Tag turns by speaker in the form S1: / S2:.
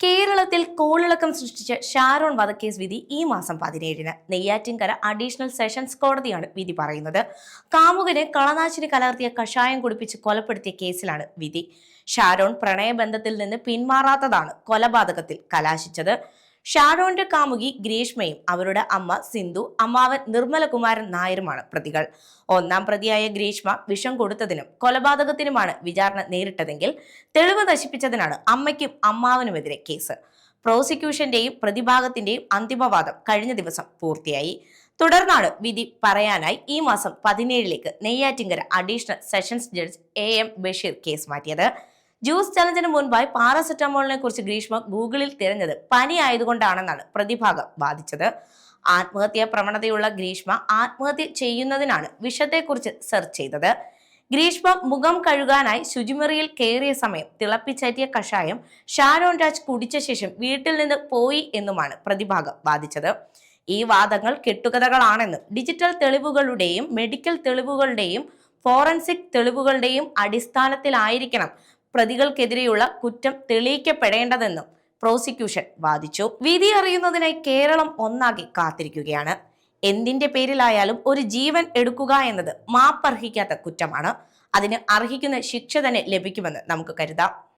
S1: കേരളത്തിൽ കോളിളക്കം സൃഷ്ടിച്ച ഷാരോൺ വധക്കേസ് വിധി ഈ മാസം 17-ന് നെയ്യാറ്റിൻകര അഡീഷണൽ സെഷൻസ് കോടതിയാണ് വിധി പറയുന്നത്. കാമുകനെ കളനാശിനി കലർത്തിയ കഷായം കുടിപ്പിച്ച് കൊലപ്പെടുത്തിയ കേസിലാണ് വിധി. ഷാരോൺ പ്രണയബന്ധത്തിൽ നിന്ന് പിന്മാറാത്തതാണ് കൊലപാതകത്തിൽ കലാശിച്ചത്. ഷാരോന്റെ കാമുകി ഗ്രീഷ്മയും അവരുടെ അമ്മ സിന്ധു, അമ്മാവൻ നിർമ്മലകുമാരൻ നായരുമാണ് പ്രതികൾ. ഒന്നാം പ്രതിയായ ഗ്രീഷ്മ വിഷം കൊടുത്തതിനും കൊലപാതകത്തിനുമാണ് വിചാരണ നേരിട്ടതെങ്കിൽ തെളിവ് നശിപ്പിച്ചതിനാണ് അമ്മയ്ക്കും അമ്മാവനുമെതിരെ കേസ്. പ്രോസിക്യൂഷന്റെയും പ്രതിഭാഗത്തിന്റെയും അന്തിമവാദം കഴിഞ്ഞ ദിവസം പൂർത്തിയായി. തുടർന്നാണ് വിധി പറയാനായി ഈ മാസം 17-ലേക്ക് Neyyattinkara additional sessions judge AM Basheer case മാറ്റിയത്. ജ്യൂസ് ചലഞ്ചിന് മുൻപായി പാരസെറ്റമോളിനെ കുറിച്ച് ഗ്രീഷ്മ ഗൂഗിളിൽ തിരഞ്ഞത് പനി ആയതുകൊണ്ടാണെന്നാണ് പ്രതിഭാഗം വാദിച്ചത്. ആത്മഹത്യാ പ്രവണതയുള്ള ഗ്രീഷ്മ ആത്മഹത്യ ചെയ്യുന്നതിനാണ് വിഷത്തെക്കുറിച്ച് സെർച്ച് ചെയ്തത്. ഗ്രീഷ്മ മുഖം കഴുകാനായി ശുചിമുറിയിൽ കയറിയ സമയം തിളപ്പിച്ചേറ്റിയ കഷായം ഷാരോൺ രാജ് കുടിച്ച ശേഷം വീട്ടിൽ നിന്ന് പോയി എന്നുമാണ് പ്രതിഭാഗം വാദിച്ചത്. ഈ വാദങ്ങൾ കെട്ടുകഥകളാണെന്നും ഡിജിറ്റൽ തെളിവുകളുടെയും മെഡിക്കൽ തെളിവുകളുടെയും ഫോറൻസിക് തെളിവുകളുടെയും അടിസ്ഥാനത്തിലായിരിക്കണം പ്രതികൾക്കെതിരെയുള്ള കുറ്റം തെളിയിക്കപ്പെടേണ്ടതെന്നും പ്രോസിക്യൂഷൻ വാദിച്ചു. വിധി അറിയുന്നതിനായി കേരളം ഒന്നാകെ കാത്തിരിക്കുകയാണ്. എന്തിന്റെ പേരിലായാലും ഒരു ജീവൻ എടുക്കുക എന്നത് മാപ്പർഹിക്കാത്ത കുറ്റമാണ്. അതിന് അർഹിക്കുന്ന ശിക്ഷ തന്നെ ലഭിക്കുമെന്ന് നമുക്ക് കരുതാം.